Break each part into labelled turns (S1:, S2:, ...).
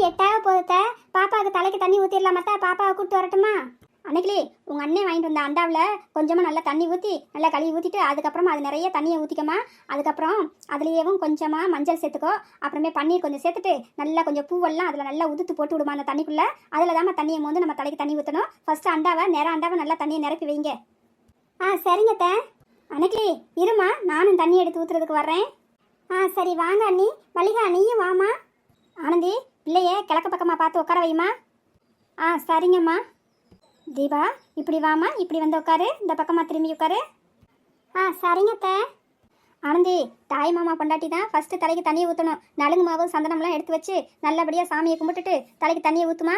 S1: 8 போதத்த பாப்பாவுக்கு தலைக்கு தண்ணி ஊற்றிடலாமத்த, பாப்பாவை கூப்பிட்டு வரட்டுமா? அன்னைக்கிலே உங்கள் அண்ணன் வாங்கிட்டு வந்த அண்டாவில் கொஞ்சமாக நல்லா தண்ணி ஊற்றி நல்லா கழுவி ஊற்றிட்டு அதுக்கப்புறமா அது நிறைய தண்ணியை ஊற்றிக்கமா. அதுக்கப்புறம் அதுலேயும் கொஞ்சமாக மஞ்சள் சேர்த்துக்கோ. அப்புறமே பன்னீர் கொஞ்சம் சேர்த்துட்டு நல்லா கொஞ்சம் பூவெல்லாம் அதில் நல்லா உதுத்து போட்டு விடுமா அந்த தண்ணிக்குள்ளே. அதில் தான் தண்ணியை வந்து நம்ம தலைக்கு தண்ணி ஊற்றணும். ஃபஸ்ட்டு அண்டாவை நல்லா தண்ணியை நிரப்பி வைங்க. சரிங்கத்த. அன்னைக்கிலே இருமா, நானும் தண்ணி எடுத்து ஊற்றுறதுக்கு வர்றேன். சரி வாங்க அண்ணி. மல்லிகா நீயும் வாமா. ஆனந்தி பிள்ளைய கிழக்கு பக்கமாக பார்த்து உட்கார வைமா. சரிங்கம்மா. தீபா இப்படி வாமா, இப்படி வந்து உட்காரு, இந்த பக்கமாக திரும்பி உட்காரு. சரிங்கத்த. ஆனந்தி தாய் மாமா பொண்டாட்டி தான் ஃபஸ்ட்டு தலைக்கு தண்ணியை ஊற்றணும். நலுங்கு மாவு சந்தனம்லாம் எடுத்து வச்சு நல்லபடியாக சாமியை கும்பிட்டுட்டு தலைக்கு தண்ணியை ஊற்றுமா.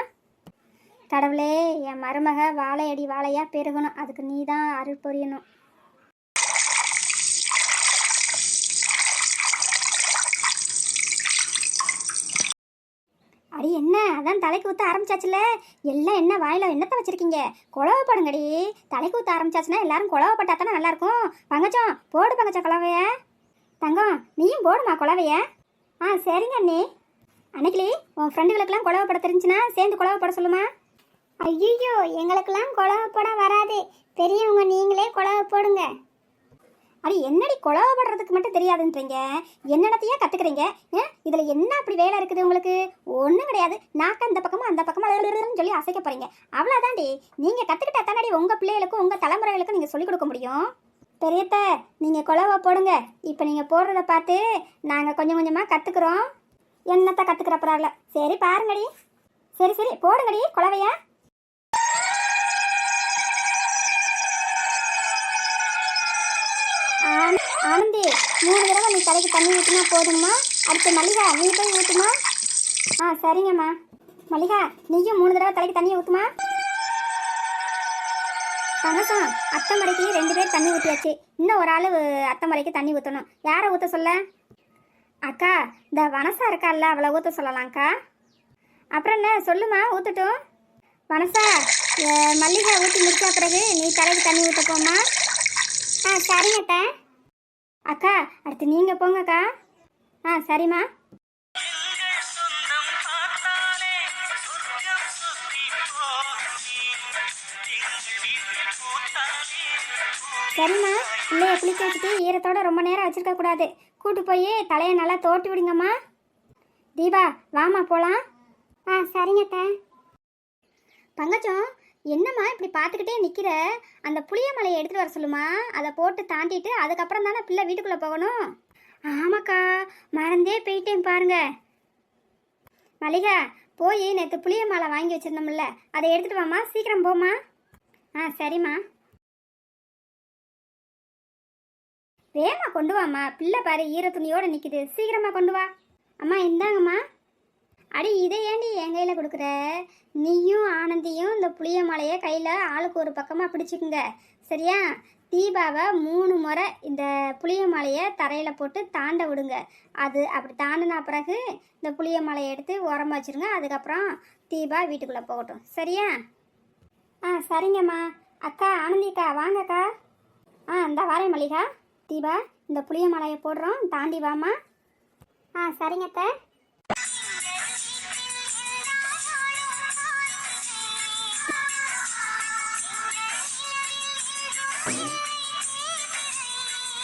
S1: கடவுளே, என் மருமக வாழையடி வாழையாக பெருகணும், அதுக்கு நீ தான் அருள் புரியணும். அடி என்ன அதான் தலைக்கு ஊற்ற ஆரம்பிச்சாச்சுல, எல்லாம் என்ன வாயில என்னத்தை வச்சிருக்கீங்க? குழவப்படுங்கடி. தலைக்கு ஊற்ற ஆரம்பிச்சாச்சுன்னா எல்லாரும் குழவப்பட்டா தானே நல்லாயிருக்கும். பங்கச்சம் போடு பங்கச்சம் குழவைய. தங்கம் நீயும் போடுமா குழவைய. சரிங்க அண்ணே. அன்னைக்கிலே உன் ஃப்ரெண்டுகளுக்கெல்லாம் குழவப்பட தெரிஞ்சுன்னா சேர்ந்து குழவப்பட சொல்லுமா. ஐயோ எங்களுக்கெல்லாம் குழவப்பட வராது, பெரியவங்க நீங்களே குழவ போடுங்க. அடி என்னடி குழவப்படுறதுக்கு மட்டும் தெரியாதுன்றீங்க, என்னடத்தையே கற்றுக்குறீங்க. இதில் என்ன அப்படி வேலை இருக்குது உங்களுக்கு? ஒன்றும் கிடையாது. நாக்க அந்த பக்கமும் அந்த பக்கமும் சொல்லி அசைக்க போகிறீங்க, அவ்வளோதாண்டி. நீங்கள் கற்றுக்கிட்டா தானடி உங்கள் பிள்ளைகளுக்கும் உங்கள் தலைமுறைகளுக்கும் நீங்கள் சொல்லிக் கொடுக்க முடியும். பெரியத்த நீங்கள் குழவ போடுங்க. இப்போ நீங்கள் போடுறத பார்த்து நாங்கள் கொஞ்சம் கொஞ்சமாக கற்றுக்குறோம். என்னத்தை கற்றுக்குற பரவாயில்ல. சரி பாருங்கடி. சரி போடுங்கடி குழவையா. ஆனந்தி 3 தடவை நீ தலைக்கு தண்ணி ஊற்றினா போதுங்கம்மா. அடுத்து மல்லிகா நீ போய் ஊற்றுமா. சரிங்கம்மா. மல்லிகா நீயும் 3 தடவை தலைக்கு தண்ணியை ஊற்றுமா. தங்கசம் அத்தை மறைக்கு 2 பேர் தண்ணி ஊற்றியாச்சு. இன்னும் ஒரு ஆள் அத்தை மறைக்கு தண்ணி ஊற்றணும். யாரை ஊற்ற சொல்ல? அக்கா இந்த வனசா இருக்கால்ல, அவளை ஊற்ற சொல்லலாம்க்கா. அப்புறம் என்ன சொல்லுமா, ஊற்றட்டும். வனசா மல்லிகா ஊற்றி முடிச்சா பிறகு நீ தலைக்கு தண்ணி ஊற்ற போம்மா. சரிங்கத்த. அக்கா அடுத்து நீங்கள் போங்கக்கா. சரிம்மா. சரிம்மா, பிள்ளைய குளிக்க வச்சுட்டு ஈரத்தோட ரொம்ப நேரம் வச்சிருக்க கூடாது. கூட்டு போய் தலையை நல்லா தோட்டி விடுங்கம்மா. தீபா வாமா போகலாம். சரிங்கத்த. பங்கச்சம் என்னம்மா இப்படி பார்த்துக்கிட்டே நிற்கிற? அந்த புளிய மலையை எடுத்துகிட்டு வர சொல்லுமா. அதை போட்டு தாண்டிட்டு அதுக்கப்புறம் தானே பிள்ளை வீட்டுக்குள்ளே போகணும். ஆமாக்கா மறந்தே போயிட்டேன் பாருங்க. மல்லிகா போய் நேற்று புளிய மாலை வாங்கி வச்சிருந்தோம்ல, அதை எடுத்துகிட்டு வாம்மா, சீக்கிரம் போம்மா. சரிம்மா. வேமா கொண்டு வாம்மா, பிள்ளை பாரு ஈர துணியோடு நிற்கிது, சீக்கிரமாக கொண்டு வா. அம்மா இந்தாங்கம்மா. அடி இதை ஏண்டி என் கையில் கொடுக்குற? நீயும் ஆனந்தியும் இந்த புளிய மலையை கையில் ஆளுக்கு ஒரு பக்கமாக பிடிச்சிக்குங்க, சரியா? தீபாவை 3 முறை இந்த புளிய மலையை தரையில் போட்டு தாண்ட விடுங்க. அது அப்படி தாண்டினா பிறகு இந்த புளிய மலையை எடுத்து உரமா வச்சுருங்க. அதுக்கப்புறம் தீபா வீட்டுக்குள்ளே போகட்டும், சரியா? சரிங்கம்மா. அக்கா ஆனந்திக்கா வாங்கக்கா. இந்த வாரேன் மல்லிகா. தீபா இந்த புளிய மலையை போடுறோம், தாண்டி வாமா. சரிங்கத்த.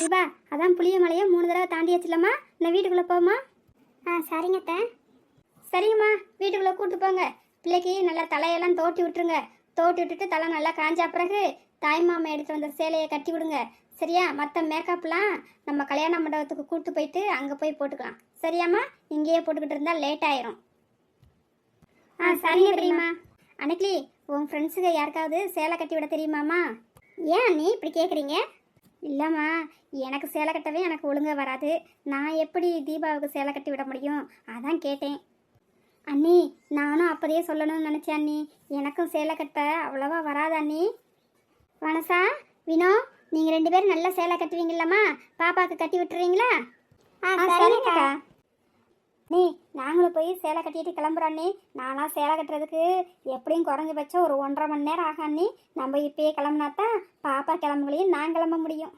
S1: தீபா அதான் புளிய மலையை 3 தடவை தாண்டி வச்சிடலாமா. நான் வீட்டுக்குள்ளே போமா. சரிங்கத்த. சரிங்கம்மா, வீட்டுக்குள்ளே கூப்பிட்டு போங்க. பிள்ளைக்கு நல்லா தலையெல்லாம் தோட்டி விட்டுருங்க. தோட்டி விட்டுட்டு தலை நல்லா காஞ்சா பிறகு தாய் மாமா எடுத்து வந்த சேலையை கட்டி விடுங்க, சரியா? மற்ற மேக்கப்லாம் நம்ம கல்யாண மண்டபத்துக்கு கூப்பிட்டு போயிட்டு அங்கே போய் போட்டுக்கலாம், சரியாம்மா? இங்கேயே போட்டுக்கிட்டு இருந்தால் லேட் ஆயிரும். சரிங்க தெரியுமா. அன்னைக்கு உன் ஃப்ரெண்ட்ஸுக்கு யாருக்காவது சேலை கட்டி விட தெரியுமாம்மா? ஏன் நீ இப்படி கேட்குறீங்க? இல்லைம்மா, எனக்கு சேலை கட்டவே எனக்கு ஒழுங்காக வராது. நான் எப்படி தீபாவுக்கு சேலை கட்டி விட முடியும், அதான் கேட்டேன். அண்ணி நானும் அப்போதையே சொல்லணும்னு நினச்சேன் அண்ணி, எனக்கும் சேலை கட்ட அவ்வளோவா வராது அண்ணி. வனசா வினோ நீங்கள் 2 பேரும் நல்லா சேலை கட்டுவீங்களாம்மா, பாப்பாவுக்கு கட்டி விட்டுறீங்களா? சரிங்கக்கா. நீ நாங்களும் போய் சேலை கட்டிட்டு கிளம்புறோண்ணே. நானாக சேலை கட்டுறதுக்கு எப்படியும் குறைஞ்சபட்சம் ஒரு 1.5 மணி நேரம் ஆகும் அண்ணி. நம்ம இப்பயே கிளம்புனா தான் பாப்பா கிளம்புகளையும் நான் கிளம்ப முடியும்.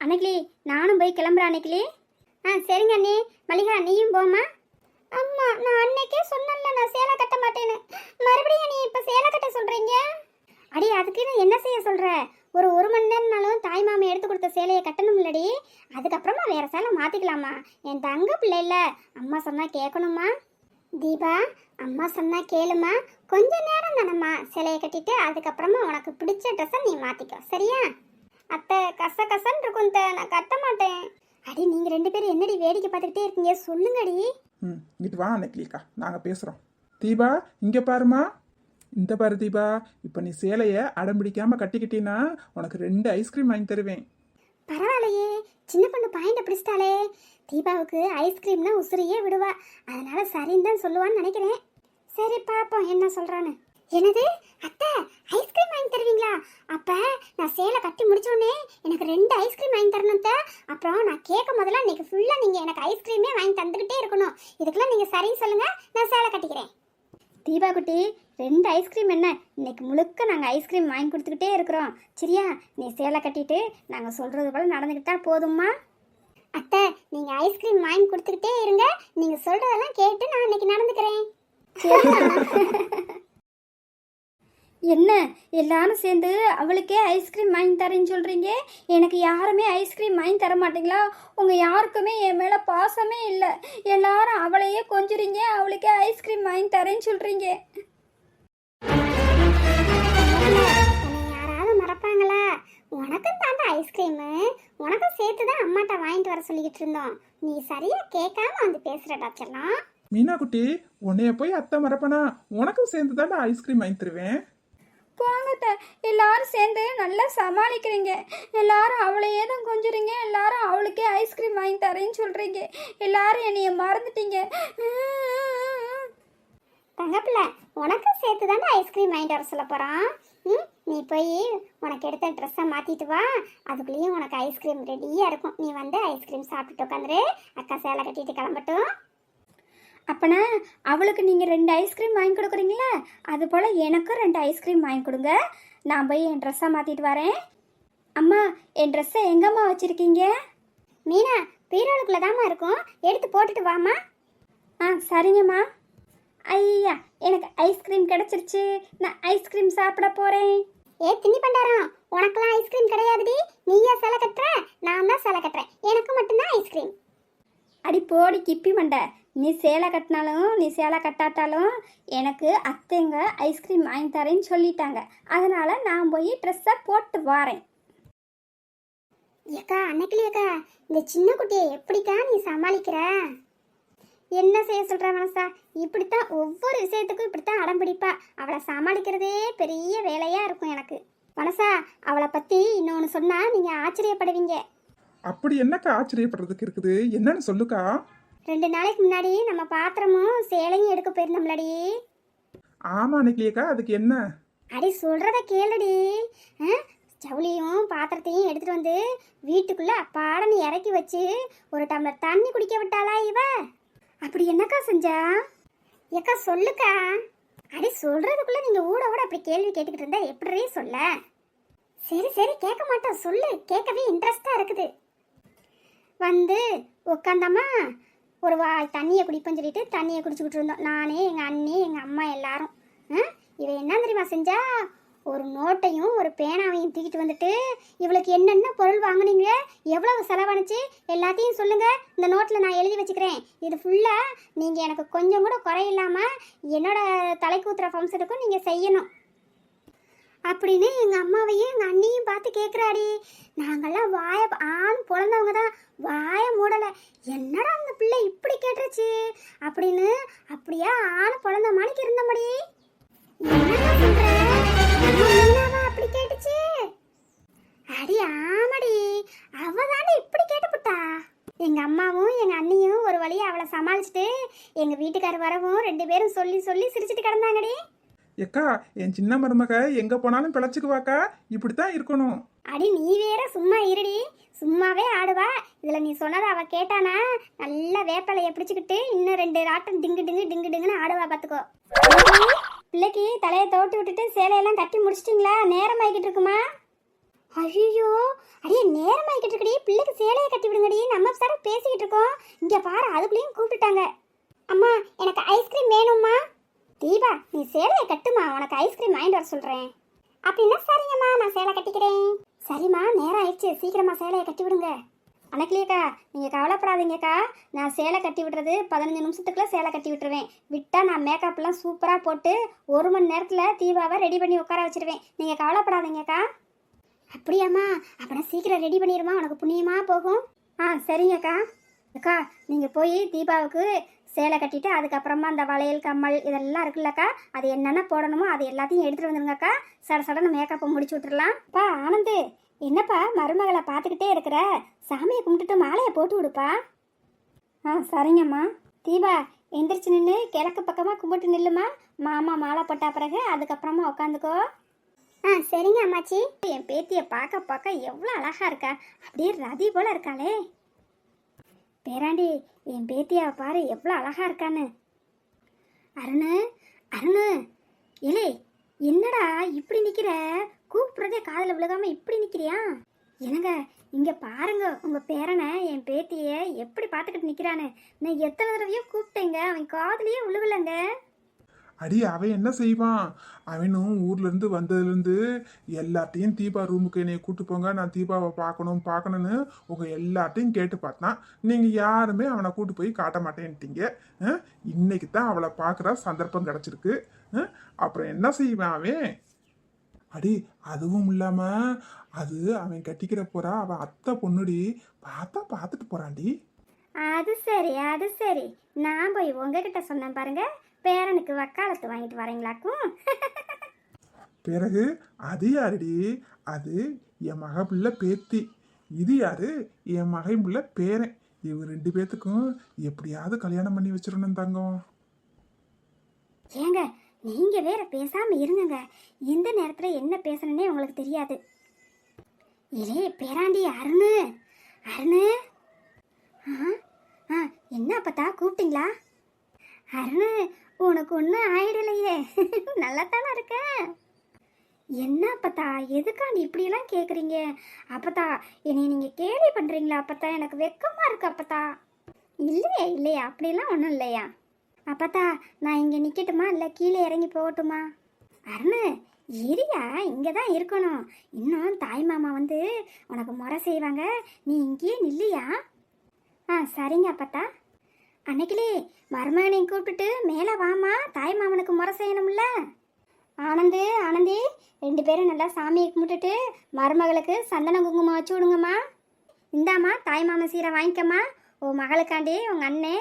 S1: அன்னைக்கிளி நானும் போய் கிளம்புறேன் அன்னைக்கிளி. சரிங்க அண்ணி. மல்லிகா நீயும் போம்மா. அம்மா நான் அன்னைக்கே சொன்னேன்ல நான் சேலை கட்ட மாட்டேன்னு, மறுபடியும் நீ இப்ப சேலை கட்ட சொல்றீங்க? அடி அதுக்கு நான் என்ன செய்ய சொல்ற? ஒரு மணி நேரம்னாலும் தாய் மாமா எடுத்து கொடுத்த சேலையை கட்டணும் இல்லடி, அதுக்கப்புறமா வேற சேலை மாத்திக்கலாமா? என் தங்க பிள்ளை இல்ல, அம்மா சொன்னா கேட்கணுமா? தீபா அம்மா சொன்னா கேளுமா, கொஞ்ச நேரம் தானம்மா சேலையை கட்டிட்டு அதுக்கப்புறமா உனக்கு பிடிச்ச ட்ரெஸ்ஸை நீ மாத்திக்கோ, சரியா? அத்தை கசன்னு இருக்கும், நான் கட்ட மாட்டேன். அடி நீங்க 2 பேரும் என்னடி வேடிக்கை பார்த்துக்கிட்டே இருக்கீங்க, சொல்லுங்கடி.
S2: இங்கிட்டு வா நெக்லிக்கா, நாங்கள் பேசுகிறோம். தீபா இங்கே பாருமா, இந்த பாரு தீபா, இப்போ நீ சேலையை அடம்பிடிக்காமல் கட்டிக்கிட்டீன்னா உனக்கு 2 ஐஸ்கிரீம் வாங்கி தருவேன்.
S1: பரவாயில்லையே, சின்ன பொண்ணு பாயிண்ட பிடிச்சிட்டாலே. தீபாவுக்கு ஐஸ்கிரீம்னா உசுரையே விடுவா, அதனால சரின்னு தான் சொல்லுவான்னு நினைக்கிறேன். சரி பாப்போம் என்ன சொல்றான்னு. என்னது அத்தை, ஐஸ்கிரீம் வாங்கி தருவீங்களா? அப்ப நான் சேலை கட்டி முடிச்சோடனே எனக்கு 2 ஐஸ்கிரீம் வாங்கி தரணும். அப்புறம் நான் கேட்கும் போதெல்லாம் இன்னைக்கு ஃபுல்லா நீங்க எனக்கு ஐஸ்கிரீமே வாங்கி தந்துகிட்டே இருக்கணும். இதுக்கெல்லாம் நீங்க சரின்னு சொல்லுங்க, நான் சேலை கட்டிக்கிறேன். தீபா குட்டி 2 ஐஸ்கிரீம் என்ன, இன்னைக்கு முழுக்க நாங்கள் ஐஸ்கிரீம் வாங்கி கொடுத்துக்கிட்டே இருக்கிறோம், சரியா? நீ சேலை கட்டிட்டு நாங்கள் சொல்கிறது போல் நடந்துக்கிட்டா போதும்மா. அத்தை நீங்கள் ஐஸ்கிரீம் வாங்கி கொடுத்துக்கிட்டே இருங்க, நீங்கள் சொல்கிறதெல்லாம் கேட்டு நான் இன்னைக்கு நடந்துக்கிறேன். என்ன எல்லாரும் சேர்ந்து அவளுக்கே ஐஸ்கிரீம் வாங்கி தரேன்னு சொல்கிறீங்க, எனக்கு யாருமே ஐஸ்கிரீம் வாங்கி தர மாட்டீங்களா? உங்கள் யாருக்குமே என் மேலே பாசமே இல்லை, எல்லாரும் அவளையே கொஞ்சுறீங்க, அவளுக்கே ஐஸ்கிரீம் வாங்கி தரேன்னு சொல்கிறீங்க. யாராவது மறப்பாங்களா? உனக்கும் தாண்டா ஐஸ்கிரீமு, உனக்கும் சேர்த்து தான் அம்மாட்ட வாங்கிட்டு வர சொல்லிக்கிட்டு இருந்தோம், நீ சரியாக கேட்காம வந்து பேசுகிறடாச்செல்லாம்.
S2: மீனா குட்டி, உன்னைய போய் அத்தை மறப்பனா? உனக்கும் சேர்ந்து தானே ஐஸ்கிரீம் வாங்கி தருவேன்.
S1: போங்கட்ட, எல்லாரும் சேர்ந்து நல்லா சமாளிக்கிறீங்க, எல்லாரும் அவளையே தான் கொஞ்சுறீங்க, எல்லாரும் அவளுக்கே ஐஸ்கிரீம் வாங்கி தரேன்னு சொல்கிறீங்க, எல்லாரும் என்னைய மறந்துட்டீங்க. தங்கப்பிள்ள உனக்கும் சேர்த்து தானே ஐஸ்கிரீம் வாங்கிட்டு வர சொல்ல போகிறான். நீ போய் உனக்கு எடுத்த ட்ரெஸ்ஸை மாற்றிட்டு வா, அதுக்குள்ளேயும் உனக்கு ஐஸ்கிரீம் ரெடியாக இருக்கும், நீ வந்து ஐஸ்கிரீம் சாப்பிட்டுட்டு உட்காந்துரு, அக்கா சேலை கட்டிட்டு கிளம்பட்டும். அப்பனா அவளுக்கு நீங்கள் 2 ஐஸ்கிரீம் வாங்கி கொடுக்குறீங்களா, அது போல் எனக்கும் 2 ஐஸ்கிரீம் வாங்கி கொடுங்க, நான் போய் என் ட்ரெஸ்ஸை மாற்றிட்டு வரேன். அம்மா என் ட்ரெஸ்ஸை எங்கம்மா வச்சுருக்கீங்க? மீனா பீரோலுக்குள்ளே தாம்மா இருக்கும், எடுத்து போட்டுட்டு வாம்மா. சரிங்கம்மா. ஐயா எனக்கு ஐஸ்கிரீம் கிடச்சிருச்சு, நான் ஐஸ்கிரீம் சாப்பிட போகிறேன். தின்னி பண்டாரம், உனக்கெல்லாம் ஐஸ்கிரீம் கிடையாதுடி, நீயா சேலை கட்டுற, நான் தான் சேலை கட்டுறேன், எனக்கு மட்டும்தான் ஐஸ்கிரீம். அடி போடி கிப்பி மண்டை, நீ சேலை கட்டினாலும் நீ சேலை கட்டாட்டாலும் எனக்கு அத்தைங்க ஐஸ்கிரீம் வாங்கி தரேன்னு சொல்லிட்டாங்க, அதனால் நான் போய் ட்ரெஸ்ஸை போட்டு வாரேன். ஏக்கா அன்னைக்கிலே அக்கா, இந்த சின்ன குட்டியை எப்படிக்கா நீ சமாளிக்கிற? என்ன செய்ய சொல்கிற மனசா, இப்படித்தான் ஒவ்வொரு விஷயத்துக்கும் இப்படித்தான் அடம் பிடிப்பா, அவளை சமாளிக்கிறதே பெரிய வேலையாக இருக்கும் எனக்கு. மனசா அவளை பற்றி இன்னொன்று சொன்னால் நீங்கள் ஆச்சரியப்படுவீங்க.
S2: அப்படி என்னக்கா ஆச்சரியப்படுறதுக்கு இருக்குது, என்னன்னு சொல்லுக்கா.
S1: 2 நாளைக்கு முன்னாடி நம்ம பாத்திரமும் சேலையும் எடுக்க போயிருந்தோம்லடி.
S2: ஆமா நெக்லியக்கா, அதுக்கு என்ன?
S1: அடி சொல்றத கேளுடி. ஜவுளியும் பாத்திரத்தையும் எடுத்துட்டு வந்து வீட்டுக்குள்ள அப்பாடன்னு இறக்கி வச்சு ஒரு டம்ளர் தண்ணி குடிக்க விட்டாளா இவ? அப்படி என்னக்கா செஞ்சா? ஏக்கா சொல்லுக்கா. அடி சொல்றதுக்குள்ள நீங்க ஊட அப்படி கேள்வி கேட்டுக்கிட்டு இருந்தா எப்படி சொல்ல? சரி கேட்க மாட்டோம், சொல்லு, கேட்கவே இன்ட்ரெஸ்டா இருக்குது. வந்து உட்காந்தம்மா ஒரு தண்ணியை குடிப்போன்னு சொல்லிட்டு தண்ணியை குடிச்சுக்கிட்டு இருந்தோம், நானே எங்கள் அண்ணி எங்கள் அம்மா எல்லாரும். இவன் என்ன தெரியுமா செஞ்சா, ஒரு நோட்டையும் ஒரு பேனாவையும் தூக்கிட்டு வந்துட்டு, இவளுக்கு என்னென்ன பொருள் வாங்கினீங்க, எவ்வளவு செலவானுச்சு எல்லாத்தையும் சொல்லுங்க, இந்த நோட்டில் நான் எழுதி வச்சுக்கிறேன், இது ஃபுல்லாக நீங்கள் எனக்கு கொஞ்சம் கூட குறையில்லாமல் என்னோட தலைக்கூத்துற ஃபங்க்ஷனுக்கும் நீங்கள் செய்யணும் அப்படின்னு எங்கள் அம்மாவையும் எங்கள் அண்ணியும் பார்த்து கேட்குறாடி. நாங்கள்லாம் வாயை ஆண் பிறந்தவங்க தான், வாயை மூடலை, என்னடா அந்த பிள்ளை இப்படி கேட்டுருச்சு அப்படின்னு அப்படியே ஆண் பிறந்த மணிக்கு இருந்தபடி. என்னடா சொல்ற, அப்படி கேட்டுச்சு? அடி ஆமாடி, அவ தானே இப்படி கேட்டுப்புட்டா. எங்கள் அம்மாவும் எங்கள் அண்ணியும் ஒரு வழியை அவளை சமாளிச்சுட்டு எங்கள் வீட்டுக்காரர் வரவும் 2 பேரும் சொல்லி சிரிச்சுட்டு கிடந்தாங்கடி.
S2: எக்கா என் சின்ன மருமக எங்க போனாலும் பிழைச்சுக்குவாக்கா, இப்படித்தான் இருக்கணும்.
S1: அடி நீ வேற சும்மா இருடி, சும்மாவே ஆடுவா. இதுல நீ சொன்னதை அவ கேட்டானா நல்லா வேப்பலையை பிடிச்சிக்கிட்டு இன்னும் 2 ராட்டம் டிங்குன்னு ஆடுவா பாத்துக்கோ. பிள்ளைக்கு தலையை தோட்டி விட்டுட்டு சேலையெல்லாம் கட்டி முடிச்சிட்டிங்களா? நேரம் ஆகிக்கிட்டு இருக்குமா? ஐயோ அடியே நேரம் ஆகிக்கிட்டு இருக்குடி, பிள்ளைக்கு சேலையை கட்டி விடுங்கடி, நம்ம சார் பேசிக்கிட்டு இருக்கோம், இங்க பாரு அதுக்குள்ளேயும் கூப்பிட்டுட்டாங்க. அம்மா எனக்கு ஐஸ்கிரீம் வேணும்மா. தீபா நீ சேலையை கட்டுமா, உனக்கு ஐஸ்கிரீம் வாங்கிட்டு வர சொல்கிறேன். அப்படின்னா சரிங்கம்மா, நான் சேலை கட்டிக்கிறேன். சரிம்மா, நேரம் ஆயிடுச்சு, சீக்கிரமா சேலையை கட்டி விடுங்க. அன்னைக்கிலேக்கா நீங்கள் கவலைப்படாதீங்கக்கா, நான் சேலை கட்டி விடுறது 15 நிமிஷத்துக்குள்ளே சேலை கட்டி விட்டுருவேன். விட்டால் நான் மேக்கப்லாம் சூப்பராக போட்டு 1 மணி நேரத்தில் தீபாவை ரெடி பண்ணி உட்கார வச்சிருவேன். நீங்கள் கவலைப்படாதீங்கக்கா. அப்படியாம்மா, அப்படின்னா சீக்கிரம் ரெடி பண்ணிடுமா, உனக்கு புண்ணியமாக போகும். சரிங்கக்கா. அக்கா நீங்கள் போய் தீபாவுக்கு சேலை கட்டிட்டு அதுக்கப்புறமா அந்த வளையல் கம்மல் இதெல்லாம் இருக்குல்லக்கா, அது என்னென்ன போடணுமோ அது எல்லாத்தையும் எடுத்துகிட்டு வந்துருங்கக்கா. சடன்னு மேக்கப்பை முடிச்சு விட்டுறலாம்ப்பா. ஆனந்து, என்னப்பா மருமகளை பார்த்துக்கிட்டே இருக்கிற, சாமியை கும்பிட்டுட்டு மாலையை போட்டு விடுப்பா. சரிங்கம்மா. தீபா எந்திரிச்சு நின்று கிழக்கு பக்கமாக கும்பிட்டு நில்லுமா, மாமா மாலை போட்டா பிறகு அதுக்கப்புறமா உட்காந்துக்கோ. சரிங்க அம்மாச்சி. என் பேத்தியை பார்க்க பார்க்க எவ்வளோ அழகா இருக்கா, அப்படியே ரதி போல இருக்காளே. பேராண்டி, என் பேத்தியாவை பாரு எவ்வளோ அழகா இருக்கான்னு. அருணு, அருணு, இலே என்னடா இப்படி நிற்கிற, கூப்பிட்றதே காதில் விழுகாம இப்படி நிற்கிறியா? என்னங்க இங்கே பாருங்க, உங்கள் பேரனை என் பேத்தியை எப்படி பார்த்துக்கிட்டு நிற்கிறான்னு. நான் எத்தனை தடவையோ கூப்பிட்டேங்க, அவன் காதுலயே விழுகலைங்க.
S2: அடி அவன் என்ன செய்வான், அவனும் ஊர்ல இருந்து வந்ததுலேருந்து எல்லாத்தையும் தீபா ரூமுக்கு என்னைய கூட்டு போங்க, நான் தீபாவை பார்க்கணும்னு உங்க எல்லாத்தையும் கேட்டு பார்த்தான். நீங்க யாருமே அவனை கூட்டு போய் காட்ட மாட்டேன்ட்டீங்க. இன்னைக்கு தான் அவளை பார்க்குற சந்தர்ப்பம் கிடைச்சிருக்கு. அப்புறம் என்ன செய்வான் அவன்? அடி அதுவும் இல்லாம அது அவன் கட்டிக்கிற போறா அவன் அத்தை பொண்ணுடி, பார்த்தா பார்த்துட்டு போறான்டி.
S1: அது சரி, அது சரி. நான் போய் உங்ககிட்ட சொன்னேன் பாருங்க, பேரனுக்கு வக்காலத்து வாங்கிட்டு வரீங்களாக்கும்.
S2: பிறகு அது யாருடி? அது என் மக பிள்ளை பேத்தி. இது யாரு? என் மகன் பிள்ளை பேரன். இவங்க 2 பேத்துக்கும் எப்படியாவது கல்யாணம் பண்ணி வச்சிடணும் தங்கம்.
S1: ஏங்க நீங்க வேற பேசாம இருங்க, இந்த நேரத்துல என்ன பேசணுன்னே உங்களுக்கு தெரியாது. இலே பேராண்டி, அருணு, அருணு. என்ன அப்பத்தா கூப்பிட்டீங்களா? அருணு, உனக்கு ஒன்றும் ஆயிடலையே, நல்லா தானே இருக்க? என்ன அப்பத்தா, எதுக்காண்டி இப்படியெல்லாம் கேட்குறீங்க? அப்பத்தா என்னை நீங்கள் கேலி பண்ணுறீங்களா அப்பத்தா? எனக்கு வெக்கமாக இருக்கு அப்பத்தா. இல்லையா இல்லையா, அப்படிலாம் ஒன்றும் இல்லையா அப்பத்தா. நான் இங்கே நிற்கட்டுமா இல்லை கீழே இறங்கி போகட்டுமா? அருணு இரியா, இங்கே தான் இருக்கணும். இன்னும் தாய் மாமா வந்து உனக்கு முறை செய்வாங்க, நீ இங்கேயே நில்லையா? சரிங்க அப்பத்தா. அன்னைக்கிலே மருமகனையும் கூப்பிட்டுட்டு மேலே வாமா, தாய் மாமனுக்கு முறை செய்யணும்ல. ஆனந்து, ஆனந்தி 2 பேரும் நல்லா சாமியை கும்பிட்டுட்டு மருமகளுக்கு சந்தன குங்குமம் வச்சு விடுங்கம்மா. இந்தாம்மா தாய் மாமன் சீரை வாங்கிக்கம்மா. உன் மகளுக்காண்டி உங்கள் அண்ணே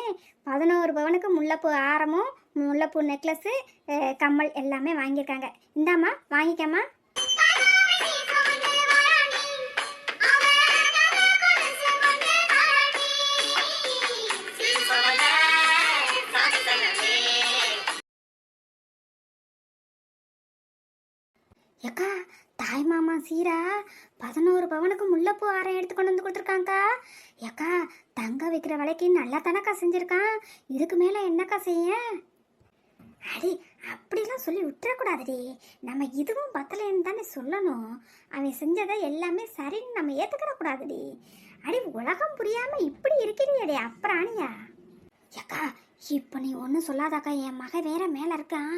S1: 11 பவனுக்கு முல்லைப்பூ ஆரமும் முல்லைப்பூ நெக்லஸ்ஸு கம்மல் எல்லாமே வாங்கியிருக்காங்க. இந்தாம்மா வாங்கிக்கம்மா. ஏக்கா தாய் மாமா சீரா 11 பவனுக்கு முல்லைப்பூ ஆரம் எடுத்து கொண்டு வந்து கொடுத்துருக்காங்கக்கா. ஏக்கா தங்க வைக்கிற விலைக்கு நல்லா தானக்கா செஞ்சுருக்கான், இதுக்கு மேலே என்னக்கா செய்ய? அடி அப்படிலாம் சொல்லி விட்டுறக்கூடாதுடி, நம்ம இதுவும் பத்தலைன்னு தானே சொல்லணும். அவன் செஞ்சதை எல்லாமே சரின்னு நம்ம ஏற்றுக்கிடக்கூடாதுடி. அடி உலகம் புரியாமல் இப்படி இருக்கிறியடி அப்புறானியா? ஏக்கா இப்போ நீ ஒன்றும் சொல்லாதாக்கா, என் மகன் வேற மேலே இருக்கான்.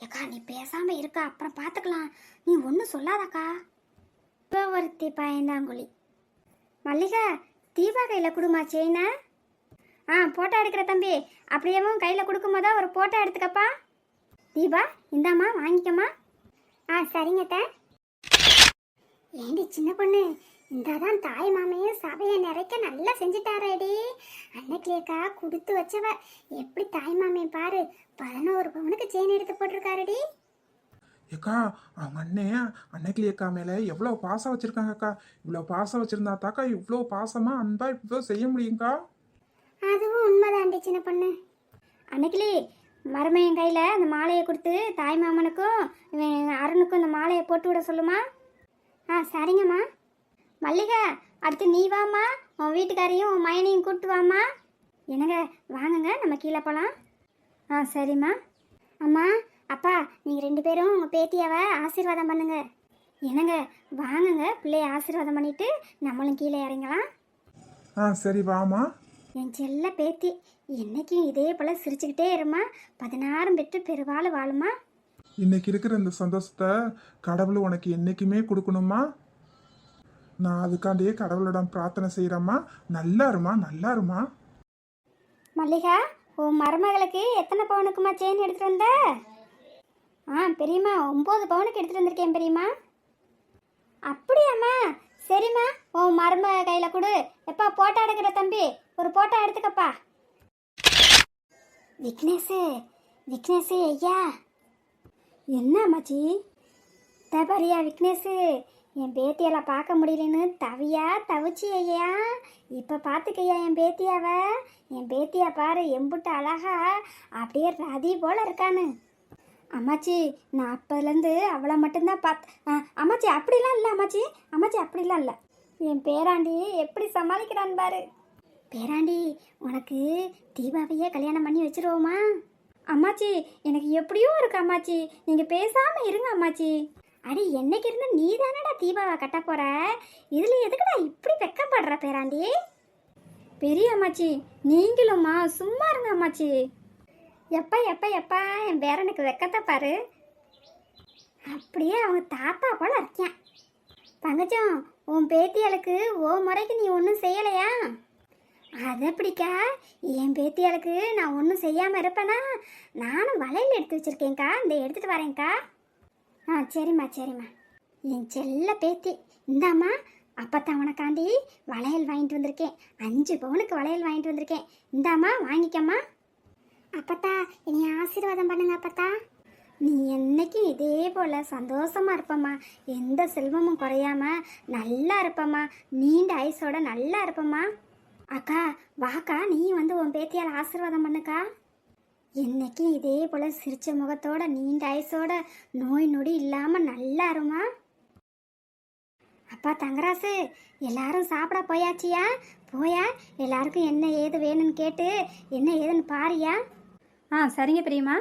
S1: ஏக்கா நீ பேசாமல் இருக்கா, அப்புறம் பார்த்துக்கலாம். நீ ஒன்றும் சொல்லாதாக்கா. இப்போ ஒருத்தி பயந்தாங்குழி. மல்லிகா தீபா கையில் கொடுமா செயினை. போட்டோ எடுக்கிற தம்பி, அப்படியேவும் கையில் கொடுக்கும் போதா ஒரு போட்டோ எடுத்துக்கப்பா. தீபா இந்தாம்மா வாங்கிக்கம்மா. சரிங்கத்த. ஏண்டி சின்ன பொண்ணு, இந்தாதான் தாய் மாமையும் சபையை நிறைக்க நல்லா செஞ்சுட்டாரேடி. அன்னைக்கிலேக்கா கொடுத்து வச்சவ, எப்படி தாய் மாமையை பாரு 11 பவுனுக்கு செயின் எடுத்து போட்டிருக்காருடி.
S2: ஏக்கா அவங்க அண்ணே அன்னைக்கு அக்கா மேலே எவ்வளோ பாசம் வச்சுருக்காங்கக்கா. இவ்வளோ பாசம் வச்சுருந்தா தாக்கா இவ்வளோ பாசமாக அன்பாக இவ்வளோ செய்ய முடியுங்க்கா.
S1: அதுவும் உண்மைதாண்டி சின்ன பொண்ணு. அன்னைக்கிலே மருமையன் கையில் அந்த மாலையை கொடுத்து தாய் மாமனுக்கும் அருணுக்கும் அந்த மாலையை போட்டு விட சொல்லுமா. சரிங்கம்மா. மல்லிகா அடுத்து நீ வாம்மா, உன் வீட்டுக்காரையும் உன் மயனையும் கூப்பிட்டு வாம்மா. என்னங்க வாங்குங்க, நம்ம கீழே போகலாம். சரிம்மா. அம்மா அப்பா நீங்கள் 2 பேரும் உங்கள் பேத்தியாவை ஆசீர்வாதம் பண்ணுங்க. என்னங்க வாங்குங்க, பிள்ளைய ஆசீர்வாதம் பண்ணிவிட்டு நம்மளும் கீழே இறங்கலாம்.
S2: சரி வாமா.
S1: என் செல்ல பேத்தி, என்னைக்கும் இதே போல சிரிச்சுக்கிட்டே இருமா. 16 பெற்று பெருவாள் வாழுமா.
S2: இன்னைக்கு இருக்கிற இந்த சந்தோஷத்தை கடவுள் உனக்கு என்னைக்குமே கொடுக்கணுமா. நான் அதுக்காண்டியே கடவுளிடம் பிரார்த்தனை செய்கிறேம்மா. நல்லா இருமா, நல்லா இருமா.
S1: மல்லிகா, உன் மருமகளுக்கு எத்தனை பவுனுக்குமா செயின் எடுத்துட்டு வந்த? பெரியம்மா 9 பவுனுக்கு எடுத்துட்டு வந்திருக்கேன் பெரியம்மா. அப்படியாம்மா? சரிம்மா, உன் மருமக கையில் கொடு. எப்பா போட்டோ எடுக்கிற தம்பி, ஒரு போட்டோ எடுத்துக்கப்பா. விக்னேஷு, விக்னேஷு ஐயா. என்ன அம்மாச்சி? தபாரியா விக்னேஷு, என் பேத்தியெல்லாம் பார்க்க முடியலன்னு தவிச்சு ஐயா. இப்போ பார்த்துக்கையா என் பேத்தியாவ. என் பேத்தியா பாரு, எம்புட்டு அழகா அப்படியே ரதி போல இருக்கான்னு. அம்மாச்சி, நான் அப்போலேருந்து அவளை மட்டும்தான் அம்மாச்சி அப்படிலாம் இல்லை அம்மாச்சி. அம்மாச்சி அப்படிலாம் இல்லை. என் பேராண்டி எப்படி சமாளிக்கிறான் பாரு. பேராண்டி, உனக்கு தீபாவையே கல்யாணம் பண்ணி வச்சிருவோமா? அம்மாச்சி, எனக்கு எப்படியோ இருக்கு அம்மாச்சி. நீங்கள் பேசாமல் இருங்க அம்மாச்சி. அடி, என்னைக்கு இருந்து நீ தானடா தீபாவை கட்ட போற. இதில் எதுக்குடா இப்படி வெக்கப்படுற பேராண்டி? பெரிய அம்மாச்சி, நீங்களும்மா சும்மா இருங்க அம்மாச்சி. எப்பா எப்பா எப்பா, என் பேரனுக்கு வெக்கத்தை பாரு. அப்படியே அவங்க தாத்தா போல இருக்கேன். பங்கஜம், உன் பேத்தியாளுக்கு ஓ முறைக்கு நீ ஒன்றும் செய்யலையா? அதை பிடிக்கா, என் பேத்தியாளுக்கு நான் ஒன்றும் செய்யாமல் இருப்பேனா? நானும் வளையல் எடுத்து வச்சுருக்கேன்க்கா, இந்த எடுத்துகிட்டு வரேன்க்கா. சரிம்மா சரிம்மா. என் செல்ல பேத்தி, இந்தாம்மா அப்பத்தான் உனக்காண்டி வளையல் வாங்கிட்டு வந்திருக்கேன். 5 பவுனுக்கு வளையல் வாங்கிட்டு வந்திருக்கேன். இந்தாம்மா வாங்கிக்கம்மா. அப்பத்தா, என்னை ஆசீர்வாதம் பண்ணுங்க அப்பத்தா. நீ என்னைக்கும் இதே போல் சந்தோஷமாக இருப்பம்மா. எந்த செல்வமும் குறையாம நல்லா இருப்பம்மா. நீண்ட ஆயுசோட நல்லா இருப்பம்மா. அக்கா வாக்கா, நீ வந்து உன் பேத்தியால் ஆசீர்வாதம் பண்ணுக்கா. என்னைக்கும் இதே போல் சிரிச்ச முகத்தோட நீண்ட ஆயுசோட நோய் நொடி இல்லாமல் நல்லா இருமா. அப்பா தங்கராசு, எல்லாரும் சாப்பிட போயாச்சியா? போயா, எல்லாருக்கும் என்ன ஏது வேணும்னு கேட்டு என்ன ஏதுன்னு பாரியா.
S3: சரிங்க பெரியம்மா.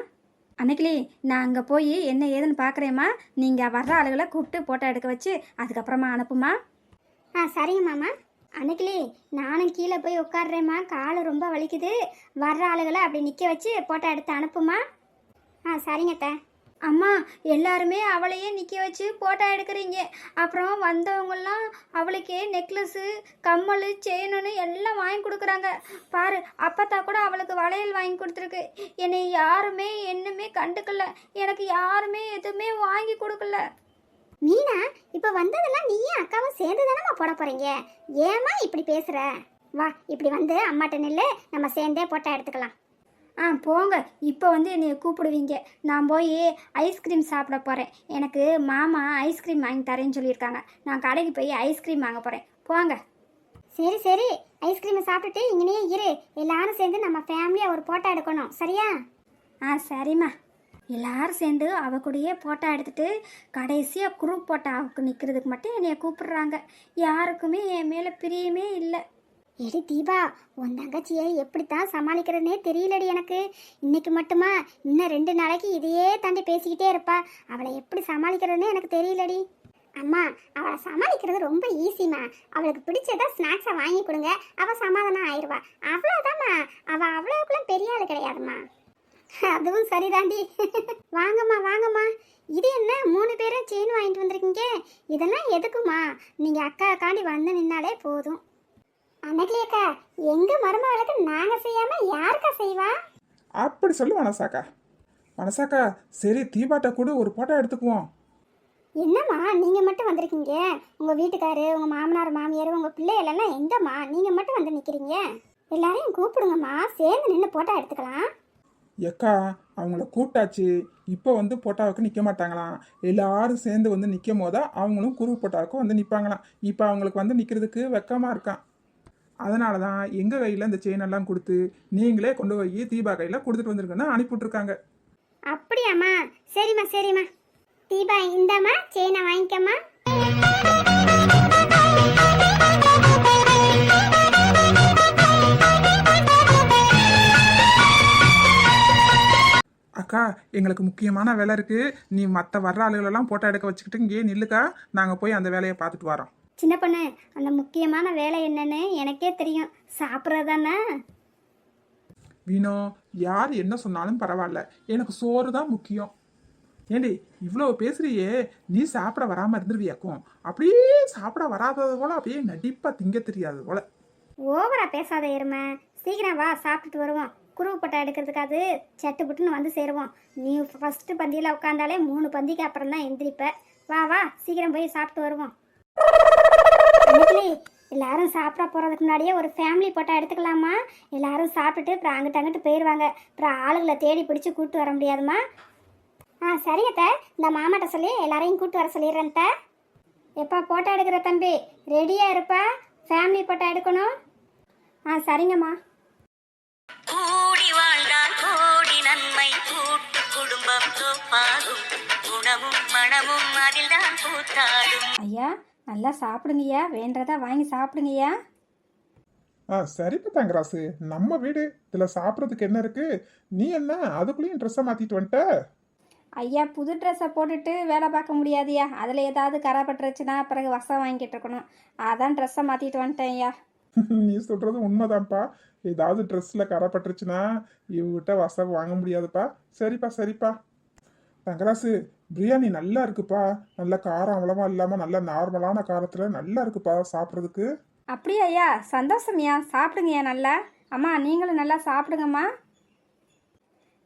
S3: அன்னைக்கிளி, நான் அங்கே போய் என்ன ஏதுன்னு பார்க்குறேம்மா. நீங்கள் வர்ற ஆளுகளை கூப்பிட்டு போட்டோ எடுக்க வச்சு அதுக்கப்புறமா அனுப்புமா.
S1: சரிங்க மாமா. அன்னைக்கிளி, நானும் கீழே போய் உட்காடுறேம்மா. கால் ரொம்ப வலிக்குது. வர்ற ஆளுகளை அப்படி நிற்க வச்சு போட்டோ எடுத்து அனுப்புமா. சரிங்க அத்தை.
S3: அம்மா, எல்லாருமே அவளையே நிற்க வச்சு போட்டோ எடுக்கிறீங்க. அப்புறம் வந்தவங்கெல்லாம் அவளுக்கே நெக்லஸ்ஸு, கம்மல், செயினுன்னு எல்லாம் வாங்கி கொடுக்குறாங்க பாரு. அப்பத்தா கூட அவளுக்கு வளையல் வாங்கி கொடுத்துருக்கு. என்னை யாருமே என்னமே கண்டுக்கல. எனக்கு யாருமே எதுவுமே வாங்கி கொடுக்கல.
S1: மீனா, இப்போ வந்ததெல்லாம் நீயும் அக்காவும் சேர்ந்து தானம்மா போட போகிறீங்க. ஏம்மா இப்படி பேசுகிற? வா, இப்படி வந்து அம்மாட்ட நில்லு, நம்ம சேர்ந்தே போட்டோ எடுத்துக்கலாம்.
S3: போங்க. இப்போ வந்து என்னை கூப்பிடுவீங்க. நான் போய் ஐஸ்கிரீம் சாப்பிட போகிறேன். எனக்கு மாமா ஐஸ்கிரீம் வாங்கி தரேன்னு சொல்லியிருக்காங்க. நான் கடைக்கு போய் ஐஸ்கிரீம் வாங்க போகிறேன். போங்க.
S1: சரி சரி, ஐஸ்கிரீமை சாப்பிட்டுட்டு இங்கேயே இரு. எல்லாரும் சேர்ந்து நம்ம ஃபேமிலியாக ஒரு போட்டோ எடுக்கணும், சரியா?
S3: சரிம்மா. எல்லாரும் சேர்ந்து அவ கூடயே போட்டோ எடுத்துட்டு கடைசியாக குரூப் போட்டோவுக்கு நிற்கிறதுக்கு மட்டும் என்னைய கூப்பிடுறாங்க. யாருக்குமே என் மேலே பிரியமே இல்லை.
S1: எடி தீபா, உன் தங்கச்சியை எப்படித்தான் சமாளிக்கிறதுனே தெரியலடி எனக்கு. இன்னைக்கு மட்டுமா, இன்னும் 2 நாளைக்கு இதையே தாண்டி பேசிக்கிட்டே இருப்பா. அவளை எப்படி சமாளிக்கிறதுனே எனக்கு தெரியலடி. அம்மா, அவளை சமாளிக்கிறது ரொம்ப ஈஸிம்மா. அவளுக்கு பிடிச்சதா ஸ்நாக்ஸை வாங்கி கொடுங்க, அவள் சமாதானம் ஆயிடுவா. அவ்வளோதாம்மா. அவள் அவ்வளோக்குலாம் பெரிய ஆள் கிடையாதும்மா. அதுவும் சரிதாண்டி. வாங்கம்மா வாங்கம்மா. இது என்ன 3 பேரும் செயின் வாங்கிட்டு வந்திருக்கீங்க? இதெல்லாம் எதுக்குமா? நீங்கள் அக்காக்காண்டி வந்து நின்னாலே போதும். அன்னைக்கிலேக்கா, எங்க மருமகளுக்கு நாங்க செய்யாம யாருக்கா செய்வா?
S2: அப்படி சொல்லு மனசாக்கா. மனசாக்கா, சரி தீபாட்ட கூட ஒரு போட்டோ எடுத்துக்குவோம்.
S1: என்னம்மா நீங்க மட்டும் வந்திருக்கீங்க? உங்க வீட்டுக்காரு, உங்க மாமனார் மாமியார், உங்க பிள்ளைகளெல்லாம் எங்கம்மா? நீங்க மட்டும் வந்து நிக்கிறீங்க. எல்லாரையும் கூப்பிடுங்கம்மா, சேர்ந்து நின்று போட்டோ எடுத்துக்கலாம்.
S2: எக்கா, அவங்கள கூப்பிட்டாச்சு. இப்போ வந்து போட்டாவுக்கு நிற்க மாட்டாங்களாம். எல்லாரும் சேர்ந்து வந்து நிற்கும் போதா அவங்களும் குரு போட்டாவுக்கும் வந்து நிற்பாங்களாம். இப்போ அவங்களுக்கு வந்து நிற்கிறதுக்கு வெக்கமாக இருக்கான். அதனால தான் எங்கள் கையில் இந்த செயின் எல்லாம் கொடுத்து நீங்களே கொண்டு போய் தீபா கையில் கொடுத்துட்டு வந்துருக்குன்னு அனுப்பிவிட்ருக்காங்க.
S1: அப்படியாம்மா? சரிம்மா சரிம்மா. தீபா, இந்தாம்மா செயினை வாங்கிக்கம்மா.
S2: அக்கா, எங்களுக்கு முக்கியமான வேலை இருக்குது. நீ மற்ற வர்ற ஆளுகளெல்லாம் போட்டோ எடுக்க வச்சுக்கிட்டு இங்கேயே நில்லுக்கா. நாங்கள் போய் அந்த வேலையை பார்த்துட்டு வரோம்.
S1: சின்ன பொண்ணு, அந்த முக்கியமான வேலை என்னன்னு எனக்கே தெரியும்.
S3: சாப்பிட்றதானே.
S2: வீணோ, யார் என்ன சொன்னாலும் பரவாயில்ல, எனக்கு சோறு தான் முக்கியம். ஏண்டி இவ்வளோ பேசுறியே, நீ சாப்பிட வராம இருந்துருவியாக்கும்? அப்படியே சாப்பிட வராதது போல அப்படியே நடிப்பா திங்க தெரியாது போல.
S1: ஓவரா பேசாத எருமை. சீக்கிரம் வா, சாப்பிட்டுட்டு வருவோம். குருவு பட்டை எடுக்கிறதுக்காது சட்டு புட்டுன்னு வந்து சேருவோம். நீ ஃபர்ஸ்ட் பந்தியில் உட்காந்தாலே 3 பந்திக்கு அப்புறம் தான் எந்திரிப்ப. வா வா, சீக்கிரம் போய் சாப்பிட்டு வருவோம். அன்னைக்கு எல்லாரும் சாப்பிட போகிறதுக்கு முன்னாடியே ஒரு ஃபேமிலி போட்டோ எடுத்துக்கலாமா? எல்லாரும் சாப்பிட்டுட்டு அப்புறம் அங்கிட்டு போயிடுவாங்க. அப்புறம் ஆளுங்களை தேடி பிடிச்சி கூப்பிட்டு வர முடியாதுமா? சரிங்கத்த, இந்த மாமாட்ட சொல்லி எல்லாரையும் கூப்பிட்டு வர சொல்லிடுறேன்ட்ட. எப்போ போட்டோ எடுக்கிற தம்பி ரெடியாக இருப்பா, ஃபேமிலி போட்டோ எடுக்கணும். சரிங்கம்மா.
S4: கூடி வாழ்ந்தால் கோடி நன்மை, கூட்டு குடும்பம் தோப்பாகும், குணமும் மனமும் அதில்தான் கூத்தாடும்.
S3: ஐயா நல்லா சாப்பிடுங்கய்யா, வேண்டதா வாங்கி சாப்பிடுங்கய்யா.
S2: சரிப்பா தங்கராசு, நம்ம வீடு இதில் சாப்பிட்றதுக்கு என்ன இருக்கு? நீ என்ன அதுக்குள்ளேயும் ட்ரெஸ்ஸை மாற்றிட்டு வந்துட்ட?
S3: ஐயா புது ட்ரெஸ்ஸை போட்டுட்டு வேலை பார்க்க முடியாதுயா, அதில் ஏதாவது கரை பட்டுருச்சுன்னா பிறகு வசம் வாங்கிட்டு இருக்கணும். அதான் ட்ரெஸ்ஸை மாற்றிட்டு வந்துட்டேன் ஐயா.
S2: நீ சொல்றது உண்மைதான்ப்பா. ஏதாவது ட்ரெஸ்ஸில் கரை பட்டுருச்சுன்னா இவகிட்ட வசம் வாங்க முடியாதுப்பா. சரிப்பா சரிப்பா. தங்கராசு, பிரியாணி நல்லா இருக்குப்பா. நல்ல காரம் அவ்வளவா இல்லாமல் நல்ல நார்மலான காரத்தில் நல்லா இருக்குப்பா சாப்பிட்றதுக்கு.
S3: அப்படியா ஐயா, சந்தோஷம்யா, சாப்பிடுங்கய்யா நல்லா. அம்மா நீங்களும் நல்லா சாப்பிடுங்கம்மா.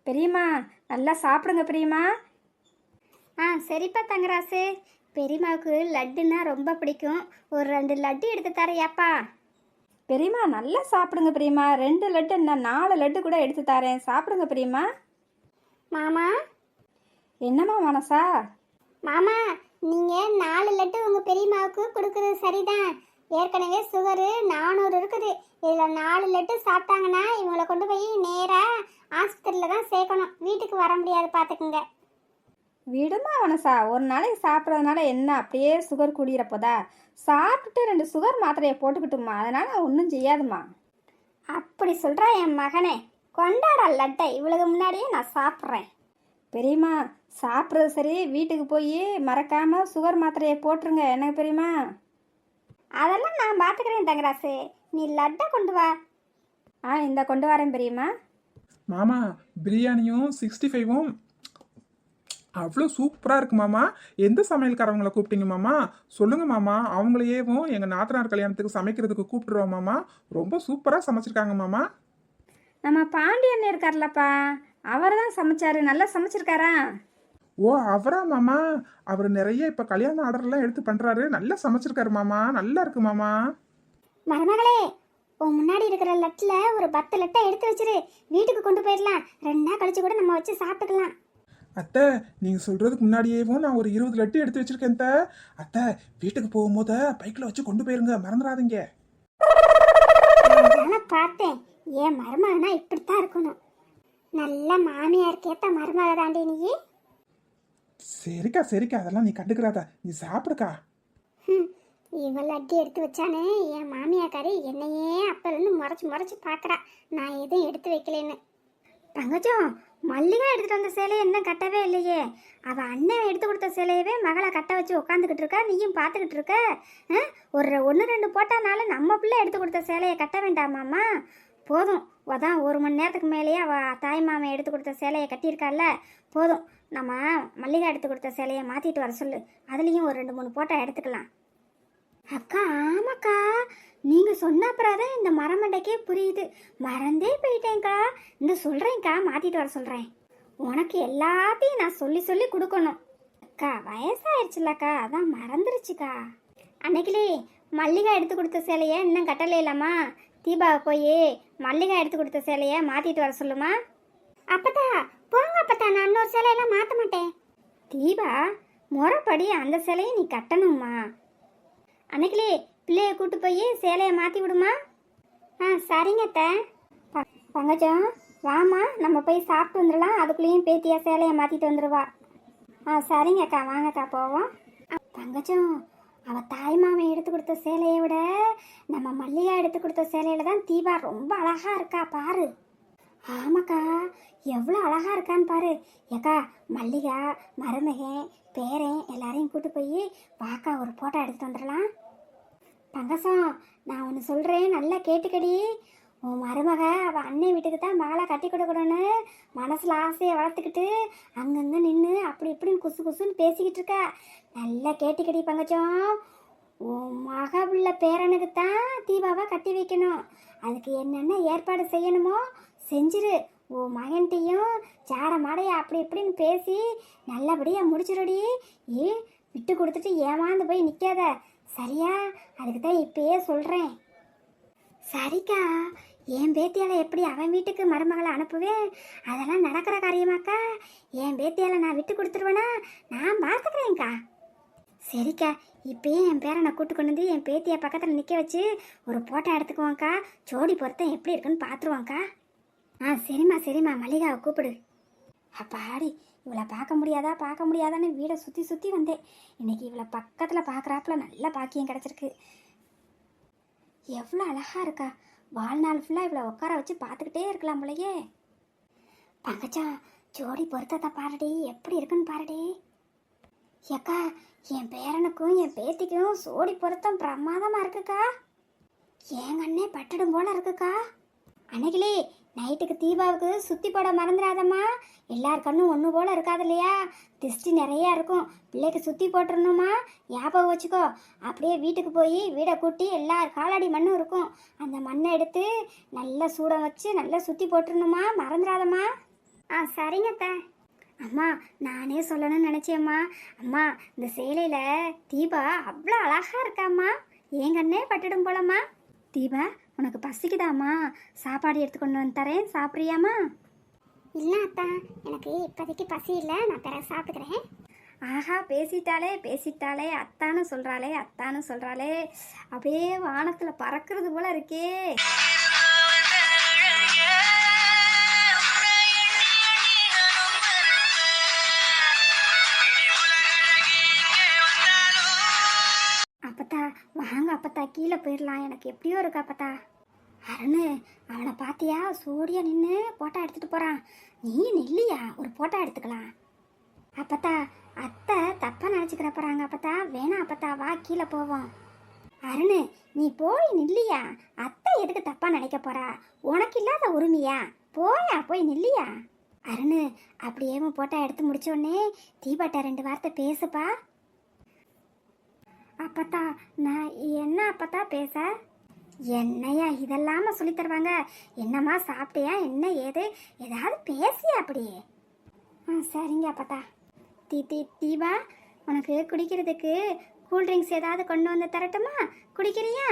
S3: பெரியம்மா நல்லா சாப்பிடுங்க பெரியம்மா.
S1: சரிப்பா தங்கராசு. பெரியம்மாவுக்கு லட்டுன்னா ரொம்ப பிடிக்கும். ஒரு 2 லட்டு எடுத்து தரையாப்பா?
S3: பெரியம்மா நல்லா சாப்பிடுங்க பெரியம்மா. 2 லட்டு என்ன 4 லட்டு கூட எடுத்து தரேன், சாப்பிடுங்க பெரியம்மா.
S1: மாமா.
S3: என்னம்மா மனசா?
S1: மாமா, நீங்கள் 4 லட்டு உங்கள் பெரியம்மாவுக்கு கொடுக்குறது சரிதான். ஏற்கனவே சுகரு 400 இருக்குது. இதில் 4 லட்டு சாப்பிட்டாங்கன்னா இவங்களை கொண்டு போய் நேராக ஆஸ்பத்திரியில் தான் சேர்க்கணும். வீட்டுக்கு வர முடியாது, பார்த்துக்குங்க.
S3: விடுமா மனசா, ஒரு நாளைக்கு சாப்பிட்றதுனால என்ன அப்படியே சுகர் கூடியிறப்போதா? சாப்பிட்டுட்டு 2 சுகர் மாத்திரையை போட்டுக்கிட்டுமா, அதனால் ஒன்றும் செய்யாதுமா.
S1: அப்படி சொல்கிறா என் மகனே. கொண்டாடா லட்டை, இவளுக்கு முன்னாடியே நான் சாப்பிட்றேன்.
S3: பெரியம்மா சாப்பிட்றது சரி, வீட்டுக்கு போய் மறக்காமல் சுகர் மாத்திரையை போட்டுருங்க எனக்கு பெரியம்மா.
S1: அதெல்லாம் நான் பார்த்துக்கிறேன் தங்கராசு, நீ லட்டை கொண்டு வா.
S3: இந்த கொண்டு வரேன் பெரியம்மா.
S2: மாமா, பிரியாணியும் 65ம் அவ்வளோ சூப்பராக இருக்கு மாமா. எந்த சமையல்காரவங்களை கூப்பிட்டீங்க மாமா? சொல்லுங்க மாமா, அவங்களையேவும் எங்கள் நாத்தனார் கல்யாணத்துக்கு சமைக்கிறதுக்கு கூப்பிட்டுருவோம் மாமா. ரொம்ப சூப்பராக சமைச்சிருக்காங்க மாமா.
S3: நம்ம பாண்டியன் இருக்கார்லப்பா, அவர் தான் சமைச்சாரு, நல்லா சமைச்சிருக்காரா?
S2: ஓ, அவரா மாமா? அவர் நிறைய இப்போ கல்யாண ஆர்டர்லாம் எடுத்து பண்ணுறாரு. நல்லா சமைச்சிருக்காரு மாமா, நல்லா இருக்கு மாமா.
S1: மருமகளே, உன் முன்னாடி இருக்கிற லட்டில் ஒரு 10 லட்டை எடுத்து வச்சிரு. வீட்டுக்கு கொண்டு போயிடலாம். 2 நாள் கழிச்சு கூட நம்ம வச்சு சாப்பிட்டுக்கலாம்.
S2: அத்தை, நீங்கள் சொல்கிறதுக்கு முன்னாடியேவும் நான் ஒரு 20 லட்டு எடுத்து வச்சிருக்கேன் அத்தை. அத்தை, வீட்டுக்கு போகும்போது பைக்கில் வச்சு கொண்டு போயிருங்க, மறந்துடாதீங்க.
S1: நான் பார்த்தேன், என் மருமகனா இப்படித்தான் இருக்கணும். நல்ல மாமியாருக்கு ஏற்ற மருமக தாண்டி நீ.
S2: சரிக்கா சரிக்கா, அதெல்லாம் நீ கண்டுக்கிறாத, நீ சாப்பிடுக்கா.
S1: இவள் லட்டு எடுத்து வச்சானே என் மாமியாக்காரி, என்னையே அப்பலேருந்து முறைச்சி பார்க்குறா நான் எதுவும் எடுத்து வைக்கலன்னு. தங்கச்சம், மல்லிகா எடுத்துகிட்டு வந்த சேலையை என்ன கட்டவே இல்லையே. அவள் அண்ணன் எடுத்து கொடுத்த சேலையவே மகளை கட்ட வச்சு உட்காந்துக்கிட்டு இருக்கா, நீயும் பார்த்துக்கிட்டு இருக்க. ஒரு 1-2 போட்டானால நம்ம பிள்ளை எடுத்து கொடுத்த சேலையை கட்ட வேண்டாமாம்மா? போதும், அதான் 1 மணி நேரத்துக்கு மேலேயே அவள் தாய் மாமன் எடுத்து கொடுத்த சேலையை கட்டியிருக்கால. போதும், நம்ம மல்லிகா எடுத்து கொடுத்த சேலையை மாற்றிட்டு வர சொல்லு. அதுலேயும் ஒரு 2-3 போட்டோ எடுத்துக்கலாம். அக்கா, ஆமாக்கா, நீங்கள் சொன்ன அப்புறம் தான் இந்த மரமண்டைக்கே புரியுது. மறந்தே போயிட்டேன்க்கா. இந்த சொல்கிறேன்க்கா, மாற்றிட்டு வர சொல்கிறேன். உனக்கு எல்லாத்தையும் நான் சொல்லி கொடுக்கணும். அக்கா வயசாயிருச்சுல்லக்கா, அதான் மறந்துருச்சுக்கா. அன்னைக்கிலே மல்லிகா எடுத்து கொடுத்த சேலையை இன்னும் கட்டலே இல்லாமா? தீபாவை போய் மல்லிகா எடுத்து கொடுத்த சேலையை மாற்றிட்டு வர சொல்லுமா? அப்பத்தா போங்க அப்பத்தா, நான் இன்னொரு சேலையெல்லாம் மாற்ற மாட்டேன். தீபா, முறைப்படி அந்த சேலையை நீ கட்டணும்மா. அன்னைக்கிலே பிள்ளைய கூட்டு போய் சேலையை மாற்றி விடுமா? சரிங்கத்த. பங்கஜம் வாமா, நம்ம போய் சாப்பிட்டு வந்துடலாம். அதுக்குள்ளேயும் பேத்தியா சேலையை மாற்றிட்டு வந்துடுவா. சரிங்கக்கா, வாங்கக்கா போவோம். பங்கஜம், அவள் தாய் மாமன் எடுத்து கொடுத்த சேலையை விட நம்ம மல்லிகா எடுத்து கொடுத்த சேலையில தான் தீபா ரொம்ப அழகாக இருக்கா பாரு. ஆமாக்கா, எவ்வளோ அழகாக இருக்கான்னு பாரு. ஏக்கா, மல்லிகா மருமகன் பேரன் எல்லாரையும் கூட்டு போய் வாக்கா ஒரு ஃபோட்டோ எடுத்துகிட்டு வந்துடலாம். பங்கசம், நான் ஒன்று சொல்கிறேன், நல்லா கேட்டுக்கடி. உன் மருமக அவள் அண்ணன் வீட்டுக்கு தான் மகளை கட்டி கொடுக்கணும்னு மனசில் ஆசையை வளர்த்துக்கிட்டு அங்கங்கே நின்று அப்படி இப்படின்னு குசு குசுன்னு பேசிக்கிட்டு இருக்கா. நல்லா கேட்டுக்கடி பங்கஜம். உன் மக உள்ள பேரனுக்கு தான் தீபாவை கட்டி வைக்கணும். அதுக்கு என்னென்ன ஏற்பாடு செய்யணுமோ செஞ்சிரு. உன் மகன்கிட்டையும் சாட மாடையா அப்படி இப்படின்னு பேசி நல்லபடியாக முடிச்சிருடி. விட்டு கொடுத்துட்டு ஏமாந்து போய் நிற்காத, சரியா? அதுக்கு தான் இப்பயே சொல்கிறேன். சரிக்கா, என் பேத்தியால் எப்படி அவன் வீட்டுக்கு மருமகளை அனுப்புவேன்? அதெல்லாம் நடக்கிற காரியமாக்கா? என் பேத்தியால் நான் விட்டு கொடுத்துருவேனா? நான் பார்த்துக்கிறேன்க்கா. சரிக்கா, இப்பயே என் பேரை நான் கூட்டு கொண்டு வந்து என் பேத்தியை பக்கத்தில் நிற்க வச்சு ஒரு போட்டோ எடுத்துக்குவோங்க்கா. ஜோடி பொருத்தம் எப்படி இருக்குன்னு பார்த்துருவோங்க்கா. சரிம்மா சரிம்மா, மல்லிகாவை கூப்பிடு. அப்பாடி, இவளை பார்க்க முடியாதான்னு வீடை சுற்றி சுற்றி வந்தேன். இன்னைக்கு இவளை பக்கத்தில் பார்க்குறாப்புல நல்ல பாக்கியம் கிடச்சிருக்கு. எவ்வளோ அழகாக இருக்கா. வாழ்நாள் ஃபுல்லாக இவளை உட்கார வச்சு பார்த்துக்கிட்டே இருக்கலாம் போலையே. பங்கஜா, ஜோடி பொருத்தத்தை பாருடி, எப்படி இருக்குன்னு பாருடி. ஏக்கா, என் பேரனுக்கும் என் பேத்திக்கும் ஜோடி பொருத்தம் பிரமாதமாக இருக்குக்கா. என் கண்ணே பட்டுடும் போல இருக்குக்கா. அன்னைக்கிலே நைட்டுக்கு தீபாவுக்கு சுற்றி போட மறந்துடாதம்மா. எல்லார் கண்ணும் ஒன்று போல் இருக்காது இல்லையா? திஷ்டி நிறையா இருக்கும். பிள்ளைக்கு சுற்றி போட்டுருணுமா, ஞாபகம் வச்சுக்கோ. அப்படியே வீட்டுக்கு போய் வீடை கூட்டி எல்லார் காலடி மண்ணும் இருக்கும். அந்த மண்ணை எடுத்து நல்லா சூடம் வச்சு நல்லா சுற்றி போட்டுருணுமா, மறந்துடாதம்மா. சரிங்கத்த. அம்மா, நானே சொல்லணும்னு நினச்சேம்மா. அம்மா, இந்த சேலையில் தீபா அவ்வளோ அழகாக இருக்காம்மா. என் கண்ணே பட்டுடும் போலம்மா. தீபா, உனக்கு பசிக்குதாம்மா? சாப்பாடு எடுத்துக்கொண்டு வந்து தரேன், சாப்பிட்றியாம்மா? இல்லை அத்தா, எனக்கு இப்போதைக்கு பசி இல்லை, நான் பிறகு சாப்பிட்டுக்கிறேன். ஆஹா, பேசிட்டாலே அத்தான்னு சொல்கிறாளே. அப்படியே வானத்தில் பறக்கிறது போல இருக்கே. அப்பத்தா வாங்க அப்பத்தா, கீழே போயிடலாம். எனக்கு எப்படியோ இருக்கு அப்பத்தா. அருணு, அவனை பார்த்தியா? சோடியா நின்று போட்டோ எடுத்துகிட்டு போகிறான். நீ நில்லையா, ஒரு போட்டோ எடுத்துக்கலாம். அப்பத்தா, அத்தை தப்பாக நினச்சிக்கிற போகிறாங்க அப்பத்தா. வேணாம் அப்பத்தா, வா கீழே போவோம். அருணு, நீ போய் நில்லையா? அத்தை எதுக்கு தப்பாக நினைக்க போகிறா? உனக்கு இல்லாத உரிமையா? போய் நில்லையா? அருணு, அப்படியே போட்டோ எடுத்து முடிச்சோடனே தீபாட்ட 2 வார்த்தை பேசுப்பா. அப்பத்தா, நான் என்ன அப்பத்தா பேச? என்னையா இதெல்லாம சொல்லி தருவாங்க? என்னம்மா சாப்பிட்டியா, என்ன ஏது, ஏதாவது பேசியா அப்படியே? சரிங்க அப்பத்தா. தீபா, உனக்கு குடிக்கிறதுக்கு கூல்ட்ரிங்க்ஸ் ஏதாவது கொண்டு வந்து தரட்டுமா? குடிக்கிறியா?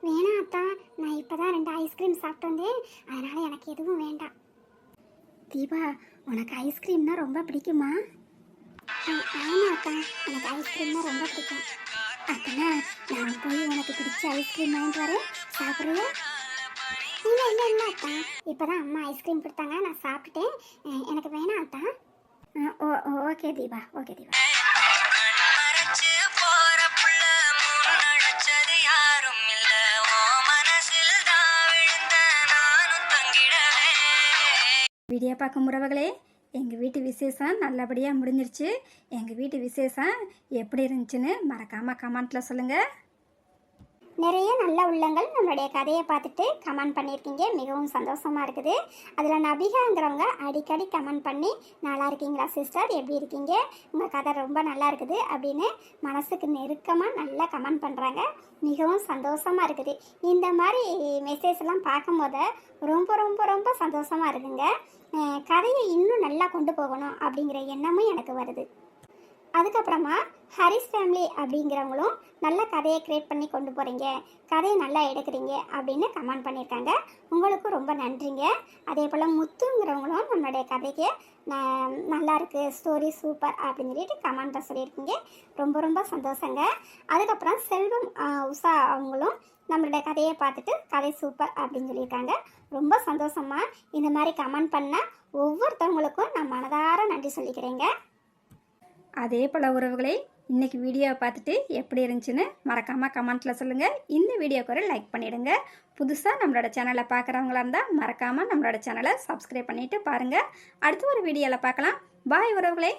S1: வேணாம் அத்தா, நான் இப்போதான் 2 ஐஸ்கிரீம் சாப்பிட்டு வந்தேன், அதனால எனக்கு எதுவும் வேண்டாம். தீபா, உனக்கு ஐஸ்கிரீம்னா ரொம்ப பிடிக்குமா? ஆமாம் அத்தா, எனக்கு ஐஸ்கிரீம்னா ரொம்ப பிடிக்கும். அப்பனா நான் போய் உனக்கு பிடிச்ச ஐஸ்கிரீம் வாங்கிட்டு வரேன், சாப்பிட்றியா? இல்லை அத்தா, இப்போ தான் அம்மா ஐஸ்கிரீம் கொடுத்தாங்க, நான் சாப்பிட்டுட்டேன், எனக்கு வேணாம் அத்தா. ஓகே தீபா.
S3: வீடியோ பார்க்கும் உறவுகளே, எங்கள் வீட்டு விசேஷம் நல்லபடியாக முடிஞ்சிருச்சு. எங்கள் வீட்டு விசேஷம் எப்படி இருந்துச்சுன்னு மறக்காமல் கமெண்ட்டில் சொல்லுங்கள்.
S1: நிறைய நல்ல உள்ளங்கள் நம்மளுடைய கதையை பார்த்துட்டு கமெண்ட் பண்ணியிருக்கீங்க, மிகவும் சந்தோஷமாக இருக்குது. அதில் நபிகாங்கிறவங்க அடிக்கடி கமெண்ட் பண்ணி நல்லா இருக்கீங்களா சிஸ்டர், எப்படி இருக்கீங்க, உங்கள் கதை ரொம்ப நல்லா இருக்குது அப்படின்னு மனசுக்கு நெருக்கமாக நல்லா கமெண்ட் பண்ணுறாங்க. மிகவும் சந்தோஷமாக இருக்குது. இந்த மாதிரி மெசேஜ்லாம் பார்க்கும்போது ரொம்ப ரொம்ப ரொம்ப சந்தோஷமாக இருக்குங்க. கதையை இன்னும் நல்லா கொண்டு போகணும் அப்படிங்கிற எண்ணமும் எனக்கு வருது. அதுக்கப்புறமா ஹரிஸ் ஃபேமிலி அப்படிங்கிறவங்களும் நல்ல கதையை க்ரியேட் பண்ணி கொண்டு போகிறீங்க, கதையை நல்லா எடுக்கிறீங்க அப்படின்னு கமெண்ட் பண்ணியிருக்காங்க. உங்களுக்கும் ரொம்ப நன்றிங்க. அதே போல் முத்துங்கிறவங்களும் நம்மளுடைய கதைக்கு நல்லா இருக்குது, ஸ்டோரி சூப்பர் அப்படின்னு சொல்லிட்டு கமெண்ட்டில் சொல்லியிருக்கீங்க. ரொம்ப ரொம்ப சந்தோஷங்க. அதுக்கப்புறம் செல்வம் உஷா அவங்களும் நம்மளுடைய கதையை பார்த்துட்டு கதை சூப்பர் அப்படின்னு சொல்லியிருக்காங்க. ரொம்ப சந்தோஷமாக இந்த மாதிரி கமெண்ட் பண்ண ஒவ்வொருத்தவங்களுக்கும் நான் மனதார நன்றி சொல்லிக்கிறேங்க.
S3: அதே போல் உறவுகளை, இன்றைக்கி வீடியோவை பார்த்துட்டு எப்படி இருந்துச்சுன்னு மறக்காமல் கமெண்ட்டில் சொல்லுங்கள். இந்த வீடியோக்கு ஒரு லைக் பண்ணிவிடுங்க. புதுசாக நம்மளோட சேனலை பார்க்குறவங்களா இருந்தால் மறக்காமல் நம்மளோட சேனலை சப்ஸ்கிரைப் பண்ணிவிட்டு பாருங்கள். அடுத்த ஒரு வீடியோவில் பார்க்கலாம். பாய் உறவுகளே.